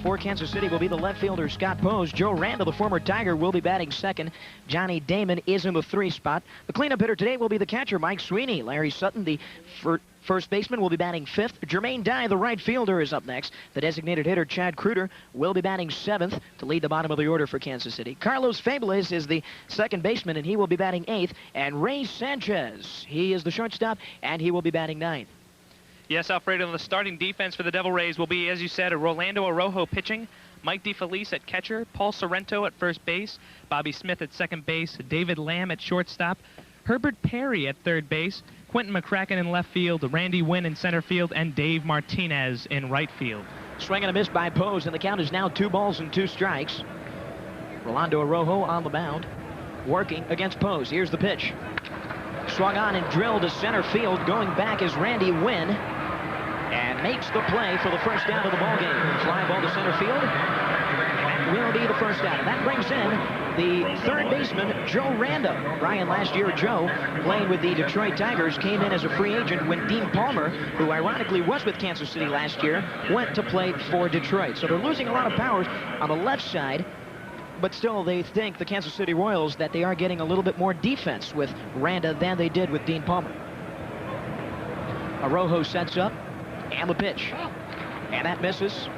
for Kansas City will be the left fielder, Scott Pose. Joe Randa, the former Tiger, will be batting second. Johnny Damon is in the 3 spot. The cleanup hitter today will be the catcher, Mike Sweeney. Larry Sutton, the first baseman, will be batting 5th. Jermaine Dye, the right fielder, is up next. The designated hitter, Chad Kruder, will be batting 7th to lead the bottom of the order for Kansas City. Carlos Fables is the second baseman, and he will be batting 8th. And Ray Sanchez, he is the shortstop, and he will be batting 9th. Yes, Alfredo, the starting defense for the Devil Rays will be, as you said, Rolando Arrojo pitching, Mike DeFelice at catcher, Paul Sorrento at first base, Bobby Smith at second base, David Lamb at shortstop, Herbert Perry at third base, Quentin McCracken in left field, Randy Wynn in center field, and Dave Martinez in right field. Swing and a miss by Pose, and the count is now 2 balls and 2 strikes. Rolando Arrojo on the mound, working against Pose. Here's the pitch. Swung on and drilled to center field. Going back is Randy Wynn, and makes the play for the first out of the ballgame. Fly ball to center field, and that will be the first out. That brings in the third baseman, Joe Randa. Brian, last year, Joe, playing with the Detroit Tigers, came in as a free agent when Dean Palmer, who ironically was with Kansas City last year, went to play for Detroit. So they're losing a lot of powers on the left side, but still they think, the Kansas City Royals, that they are getting a little bit more defense with Randa than they did with Dean Palmer. Arrojo sets up, and the pitch, and that misses.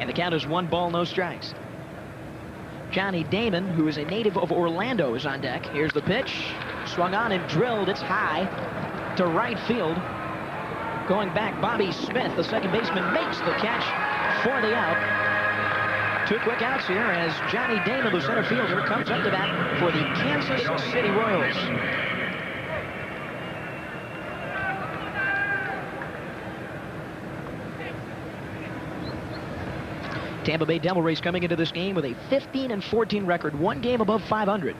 And the count is 1 ball, no strikes. Johnny Damon, who is a native of Orlando, is on deck. Here's the pitch. Swung on and drilled. It's high to right field. Going back, Bobby Smith, the second baseman, makes the catch for the out. 2 quick outs here as Johnny Damon, the center fielder, comes up to bat for the Kansas City Royals. Tampa Bay Devil Rays coming into this game with a 15-14 record, 1 game above 500.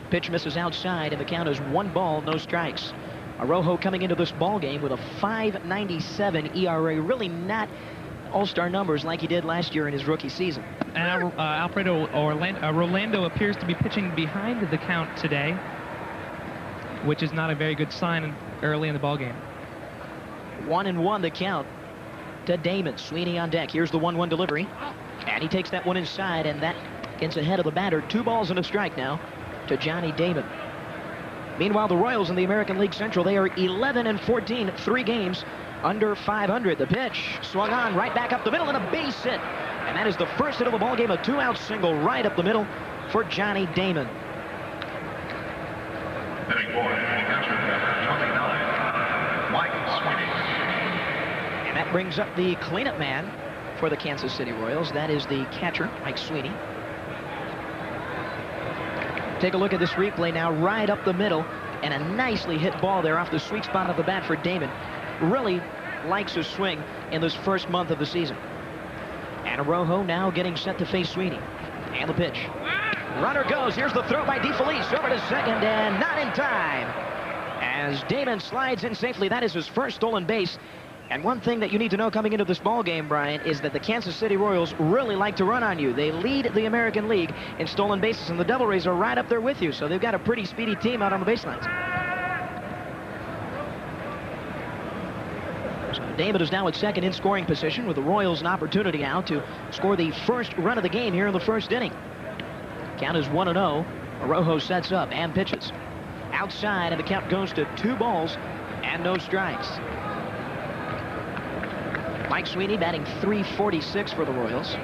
Pitch misses outside, and the count is 1 ball, no strikes. Arrojo coming into this ball game with a .597 ERA, really not all-star numbers like he did last year in his rookie season. And Alfredo Rolando appears to be pitching behind the count today, which is not a very good sign early in the ball game. 1-1 the count to Damon. Sweeney on deck. Here's the 1-1 delivery, and he takes that one inside, and that gets ahead of the batter. 2 balls and a strike now to Johnny Damon. Meanwhile, the Royals in the American League Central, they are 11-14, 3 games under 500. The pitch swung on right back up the middle, and a base hit, and that is the first hit of the ball game. A 2-out single right up the middle for Johnny Damon. Hitting for catcher number 29, Mike Sweeney. And that brings up the cleanup man for the Kansas City Royals. That is the catcher, Mike Sweeney. Take a look at this replay now, right up the middle, and a nicely hit ball there off the sweet spot of the bat for Damon. Really likes his swing in this first month of the season. And Arrojo now getting set to face Sweeney. And the pitch. Runner goes. Here's the throw by DeFelice over to second, and not in time. As Damon slides in safely, that is his first stolen base. And one thing that you need to know coming into this ball game, Brian, is that the Kansas City Royals really like to run on you. They lead the American League in stolen bases, and the Devil Rays are right up there with you. So they've got a pretty speedy team out on the baselines. So Damon is now at second in scoring position, with the Royals an opportunity now to score the first run of the game here in the first inning. Count is 1-0. Arrojo sets up and pitches. Outside, and the count goes to 2 balls and no strikes. Mike Sweeney batting .346 for the Royals.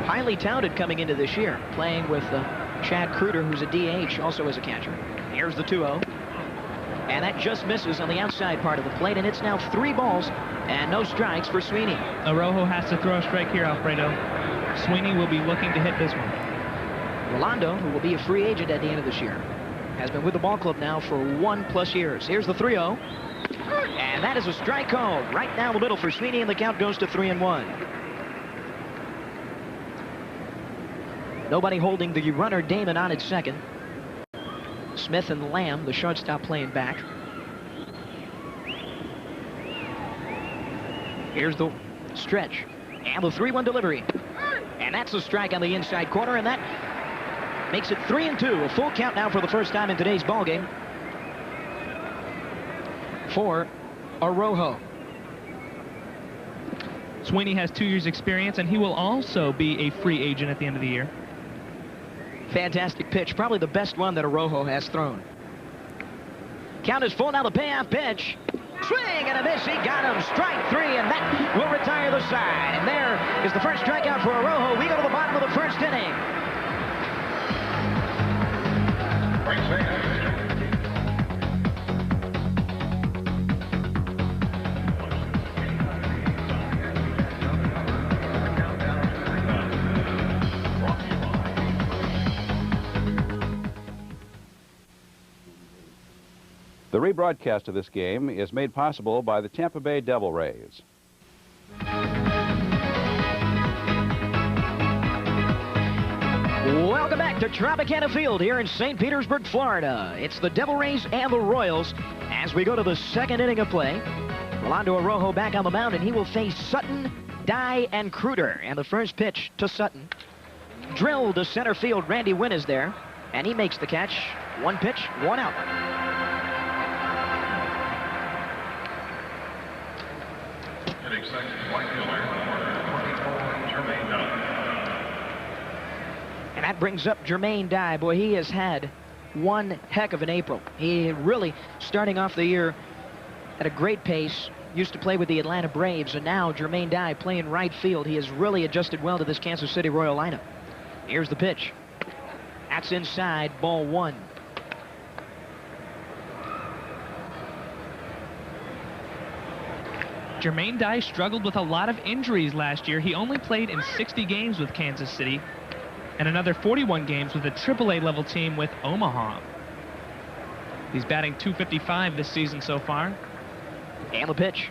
Highly touted coming into this year, playing with Chad Kruder, who's a DH, also as a catcher. Here's the 2-0. And that just misses on the outside part of the plate, and it's now 3 balls and no strikes for Sweeney. Arrojo has to throw a strike here, Alfredo. Sweeney will be looking to hit this one. Rolando, who will be a free agent at the end of this year, has been with the ball club now for 1+ years. Here's the 3-0. And that is a strike called right down the middle for Sweeney, and the count goes to 3-1. Nobody holding the runner Damon on at second. Smith and Lamb, the shortstop, playing back. Here's the stretch and the 3-1 delivery, and that's a strike on the inside corner, and that makes it 3-2. A full count now for the first time in today's ball game. for Arrojo. Sweeney has 2 years experience, and he will also be a free agent at the end of the year. Fantastic pitch, probably the best one that Arrojo has thrown. Count is full, now the payoff pitch. Swing and a miss, he got him. Strike 3, and that will retire the side. And there is the first strikeout for Arrojo. We go to the bottom of the first inning. The rebroadcast of this game is made possible by the Tampa Bay Devil Rays. Welcome back to Tropicana Field here in St. Petersburg, Florida. It's the Devil Rays and the Royals as we go to the second inning of play. Rolando Arrojo back on the mound, and he will face Sutton, Dye, and Kruder. And the first pitch to Sutton. Drilled to center field. Randy Wynn is there, and he makes the catch. 1 pitch, 1 out. And that brings up Jermaine Dye. Boy, he has had one heck of an April. He really starting off the year at a great pace. Used to play with the Atlanta Braves, and now Jermaine Dye playing right field. He has really adjusted well to this Kansas City Royal lineup. Here's the pitch. That's inside, ball 1. Jermaine Dye struggled with a lot of injuries last year. He only played in 60 games with Kansas City and another 41 games with a AAA level team with Omaha. He's batting .255 this season so far. And the pitch.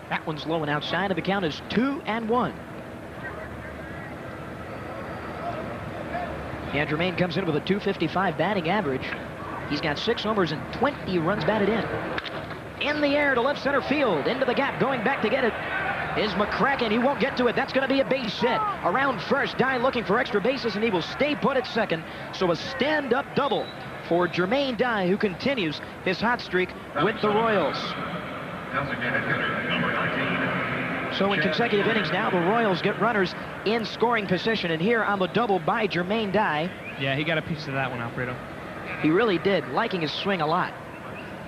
That one's low and outside, and the count is 2-1. And Jermaine comes in with a .255 batting average. He's got 6 homers and 20 runs batted in. In the air to left center field. Into the gap. Going back to get it is McCracken. He won't get to it. That's going to be a base hit. Around first. Dye looking for extra bases, and he will stay put at second. So a stand-up double for Jermaine Dye, who continues his hot streak with the Royals. So in consecutive innings now, the Royals get runners in scoring position. And here on the double by Jermaine Dye. Yeah, he got a piece of that one, Alfredo. He really did, liking his swing a lot.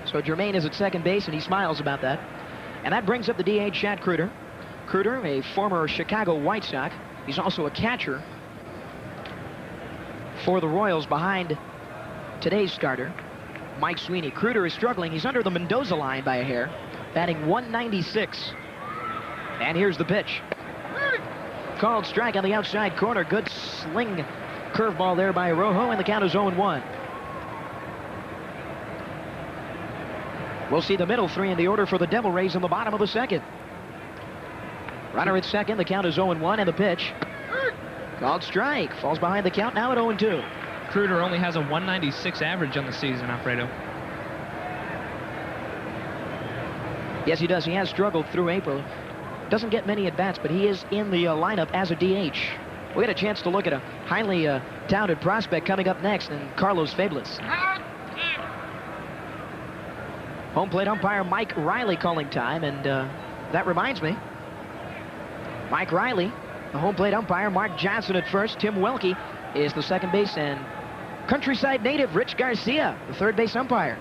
So Jermaine is at second base, and he smiles about that. And that brings up the DH, Chad Kruder. Kruder, a former Chicago White Sox. He's also a catcher for the Royals behind today's starter, Mike Sweeney. Kruder is struggling. He's under the Mendoza line by a hair, batting .196. And here's the pitch. Called strike on the outside corner. Good sling curveball there by Arrojo, and the count is 0-1. We'll see the middle 3 in the order for the Devil Rays in the bottom of the second. Runner at second. The count is 0-1, and the pitch. Called strike. Falls behind the count now at 0-2. Kruder only has a .196 average on the season, Alfredo. Yes, he does. He has struggled through April. Doesn't get many at-bats, but he is in the lineup as a DH. We get a chance to look at a highly touted prospect coming up next, and Carlos Fabulous. Home plate umpire Mike Riley calling time, and that reminds me, Mike Riley, the home plate umpire, Mark Johnson at first, Tim Welke is the second base, and Countryside native Rich Garcia, the third base umpire.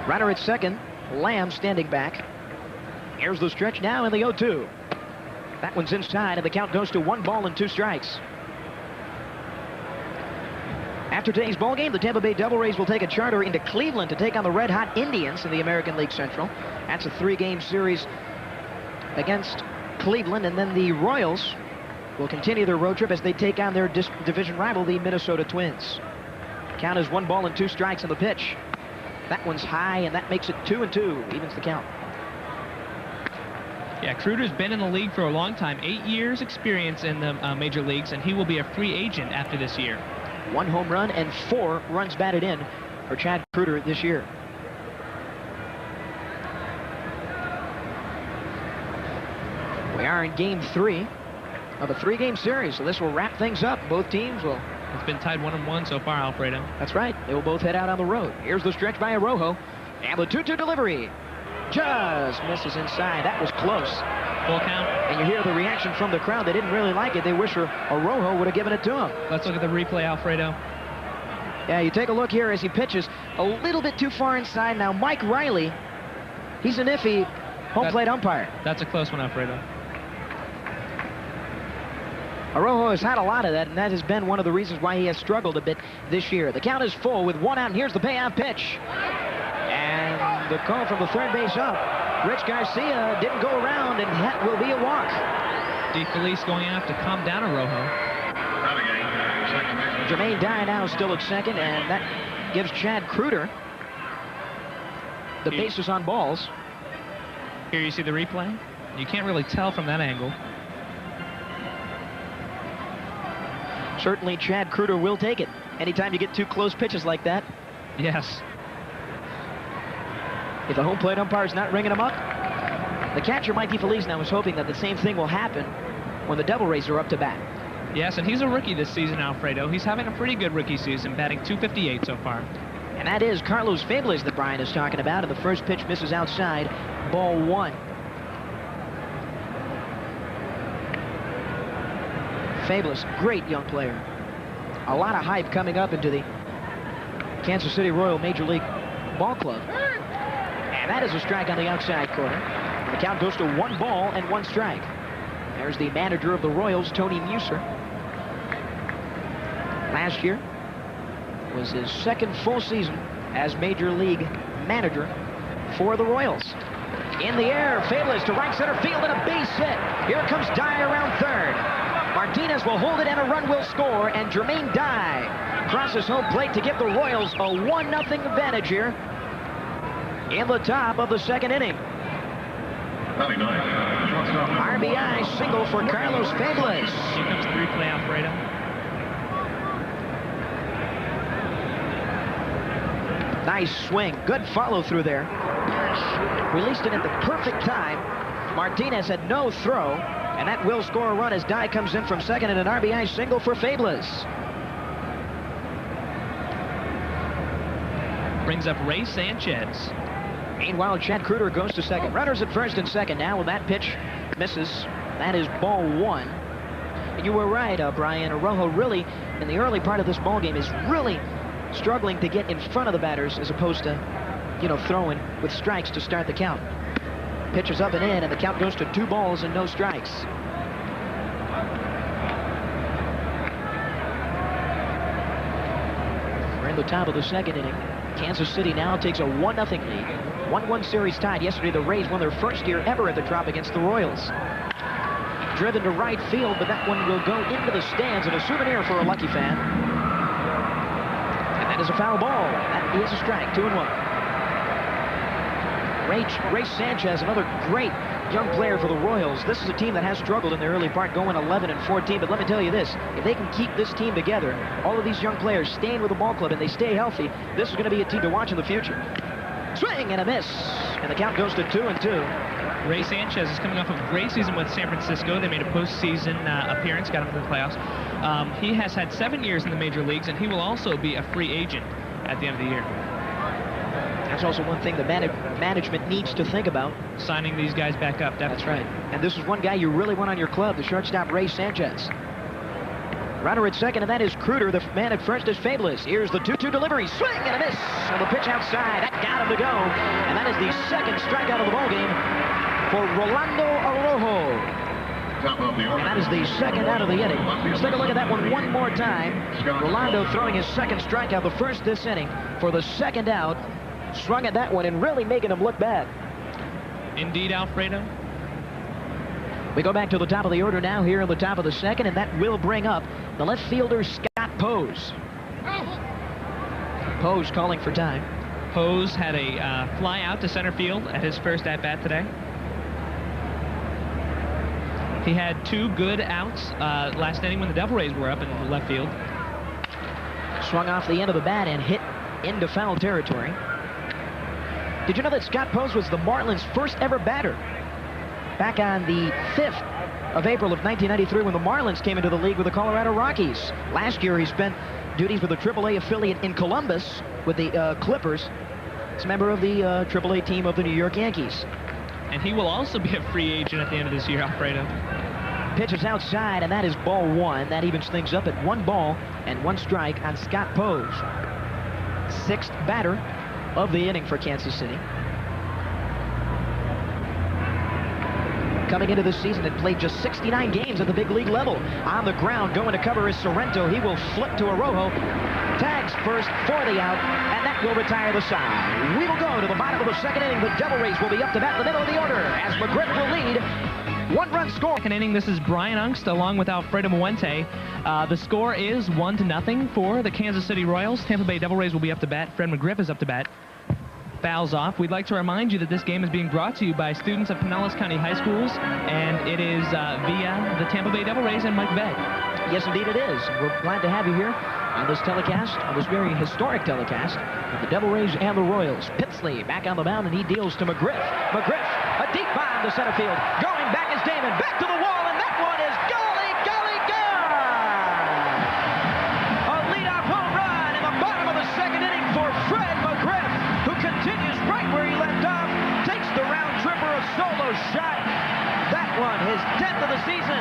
Runner at second, Lamb standing back. Here's the stretch now in the 0-2. That one's inside, and the count goes to 1 ball and 2 strikes. After today's ballgame, the Tampa Bay Devil Rays will take a charter into Cleveland to take on the Red Hot Indians in the American League Central. That's a 3-game series against Cleveland, and then the Royals will continue their road trip as they take on their division rival, the Minnesota Twins. Count is 1 ball and 2 strikes on the pitch. That one's high, and that makes it 2-2, evens the count. Yeah, Kruder's been in the league for a long time, 8 years experience in the major leagues, and he will be a free agent after this year. 1 home run and 4 runs batted in for Chad Kruder this year. We are in game 3 of a 3-game series, so this will wrap things up. Both teams will It's been tied 1-1 so far, Alfredo. That's right. They will both head out on the road. Here's the stretch by Arrojo. And the 2-2 delivery. Just misses inside. That was close. Full count. And you hear the reaction from the crowd. They didn't really like it. They wish Arrojo would have given it to him. Let's look at the replay, Alfredo. Yeah, you take a look here as he pitches a little bit too far inside. Now, Mike Riley, he's an iffy home plate umpire. That's a close one, Alfredo. Arrojo has had a lot of that, and that has been one of the reasons why he has struggled a bit this year. The count is full with 1 out, and here's the payoff pitch. And the call from the third base up. Rich Garcia didn't go around, and that will be a walk. DeFelice going out to calm down Arrojo. Jermaine Dye now still at second, and that gives Chad Kruder the bases on balls. Here you see the replay. You can't really tell from that angle. Certainly Chad Kruder will take it. Anytime you get two close pitches like that. Yes. If the home plate umpire's not ringing him up, the catcher, Mike DeFelice, now is hoping that the same thing will happen when the Devil Rays are up to bat. Yes, and he's a rookie this season, Alfredo. He's having a pretty good rookie season, batting .258 so far. And that is Carlos Fables that Brian is talking about, and the first pitch misses outside, ball 1. Fables, great young player. A lot of hype coming up into the Kansas City Royal Major League Ball Club. And that is a strike on the outside corner. The count goes to 1 ball and 1 strike. There's the manager of the Royals, Tony Muser. Last year was his second full season as Major League manager for the Royals. In the air, Fables to right center field and a base hit. Here comes Dye around third. Martinez will hold it and a run will score, and Jermaine Dye crosses home plate to give the Royals a 1-0 advantage here in the top of the second inning. RBI single for Carlos Fables. Here comes the replay, Alfredo. Nice swing. Good follow through there. Released it at the perfect time. Martinez had no throw, and that will score a run as Dye comes in from second, and an RBI single for Fables. Brings up Ray Sanchez. Meanwhile, Chad Kruder goes to second. Runners at first and second now. When that pitch misses, that is ball 1. And you were right, Brian. Arrojo really, in the early part of this ball game, is really struggling to get in front of the batters as opposed to, throwing with strikes to start the count. Pitch is up and in, and the count goes to 2 balls and no strikes. We're in the top of the second inning. Kansas City now takes a 1-0 lead. 1-1 series tied. Yesterday, the Rays won their first year ever at the Trop against the Royals. Driven to right field, but that one will go into the stands and a souvenir for a lucky fan. And that is a foul ball. That is a strike. 2-1. Ray Sanchez, another great young player for the Royals. This is a team that has struggled in the early part, going 11-14. But let me tell you this, if they can keep this team together, all of these young players staying with the ball club and they stay healthy, this is going to be a team to watch in the future. Swing and a miss, and the count goes to 2-2. Ray Sanchez is coming off of a great season with San Francisco. They made a postseason appearance, got him to the playoffs. He has had 7 years in the major leagues, and he will also be a free agent at the end of the year. That's also one thing the management needs to think about. Signing these guys back up. That's right. And this is one guy you really want on your club, the shortstop Ray Sanchez. Runner at second, and that is Kruder. The man at first is Fables. Here's the 2-2 delivery. Swing and a miss. And the pitch outside. That got him to go. And that is the second strikeout of the ballgame for Rolando Arrojo. And that is the second out of the inning. Let's take a look at that one more time. Rolando throwing his second strikeout, the first this inning, for the second out. Swung at that one and really making him look bad. Indeed, Alfredo. We go back to the top of the order now here in the top of the second, and that will bring up the left fielder, Scott Pose. Pose calling for time. Pose had a fly out to center field at his first at-bat today. He had 2 good outs last inning when the Devil Rays were up in the left field. Swung off the end of the bat and hit into foul territory. Did you know that Scott Pose was the Marlins' first ever batter? Back on the 5th of April of 1993 when the Marlins came into the league with the Colorado Rockies. Last year he spent duties with the AAA affiliate in Columbus with the Clippers. He's a member of the AAA team of the New York Yankees. And he will also be a free agent at the end of this year, Alfredo. Pitch is outside, and that is ball one. That evens things up at 1 ball and 1 strike on Scott Pose. 6th batter of the inning for Kansas City. Coming into this season, had played just 69 games at the big league level. On the ground, going to cover is Sorrento. He will flip to Arrojo. Tags first for the out, and that will retire the side. We will go to the bottom of the 2nd inning. The Devil Rays will be up to bat in the middle of the order as McGriff will lead. 1-run score. 2nd inning, this is Brian Ungst along with Alfredo Muente. The score is 1-0 for the Kansas City Royals. Tampa Bay Devil Rays will be up to bat. Fred McGriff is up to bat. Fouls off. We'd like to remind you that this game is being brought to you by students of Pinellas County High Schools, and it is via the Tampa Bay Devil Rays and Mike Vegg. Yes, indeed it is. We're glad to have you here on this telecast, on this very historic telecast of the Devil Rays and the Royals. Pitsley back on the mound, and he deals to McGriff. McGriff, a deep bomb to center field. Going back is Damon. Back to the wall, and that one is golly, golly, gone! A leadoff home run in the bottom of the 2nd inning for Fred McGriff, who continues right where he left off. Takes the round tripper, a solo shot. That one, his 10th of the season.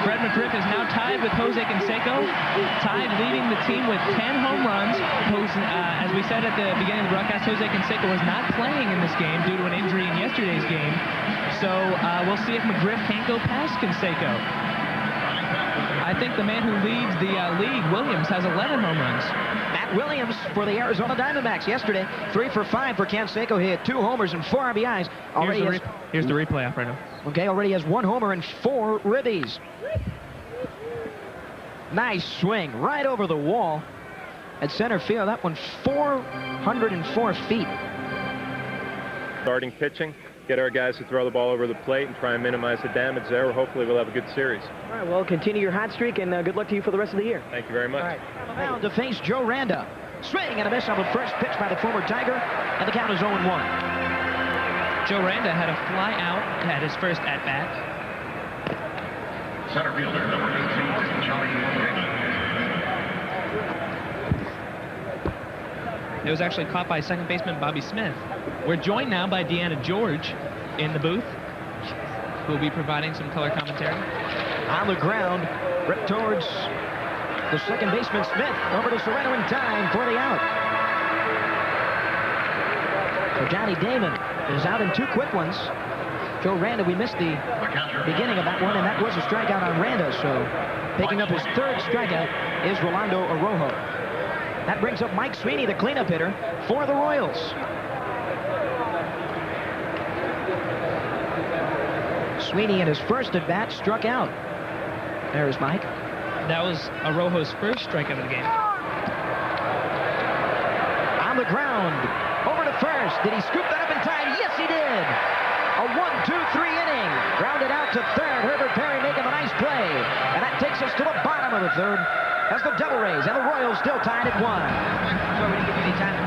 Fred McGriff is now tied with Jose Canseco, tied leading the team with 10 home runs. As we said at the beginning of the broadcast, Jose Canseco was not playing in this game due to an injury in yesterday's game. So we'll see if McGriff can't go past Canseco. I think the man who leads the league, Williams, has 11 home runs. Matt Williams for the Arizona Diamondbacks yesterday. 3 for 5 for Canseco. He had 2 homers and 4 RBIs. Here's the replay, Alfredo. Okay, already has 1 homer and 4 ribbies. Nice swing right over the wall at center field. That one 404 feet. Starting pitching, get our guys to throw the ball over the plate and try and minimize the damage there. Hopefully we'll have a good series. All right, well, continue your hot streak, and good luck to you for the rest of the year. Thank you very much. All right, now to face Joe Randa. Swing and a miss on the first pitch by the former Tiger, and the count is 0-1. Joe Randa had a fly out at his first at-bat. Center fielder, number 18, Johnny Damon. It was actually caught by 2nd baseman Bobby Smith. We're joined now by Deanna George in the booth, who will be providing some color commentary. On the ground, ripped towards the 2nd baseman Smith. Over to Sorrento in time for the out. So Johnny Damon is out in 2 quick ones. Joe Randa, we missed the beginning of that one, and that was a strikeout on Randa. So picking up his 3rd strikeout is Rolando Arrojo. That brings up Mike Sweeney, the cleanup hitter for the Royals. Sweeney in his first at bat struck out. There's Mike. That was Arrojo's first strikeout of the game. On the ground, over to first. Did he scoop that up in time? Yes, he did. A 1-2-3 inning. Grounded out to 3rd. Herbert Perry making a nice play. And that takes us to the bottom of the 3rd as the Devil Rays and the Royals still tied at 1. So we didn't give you any time to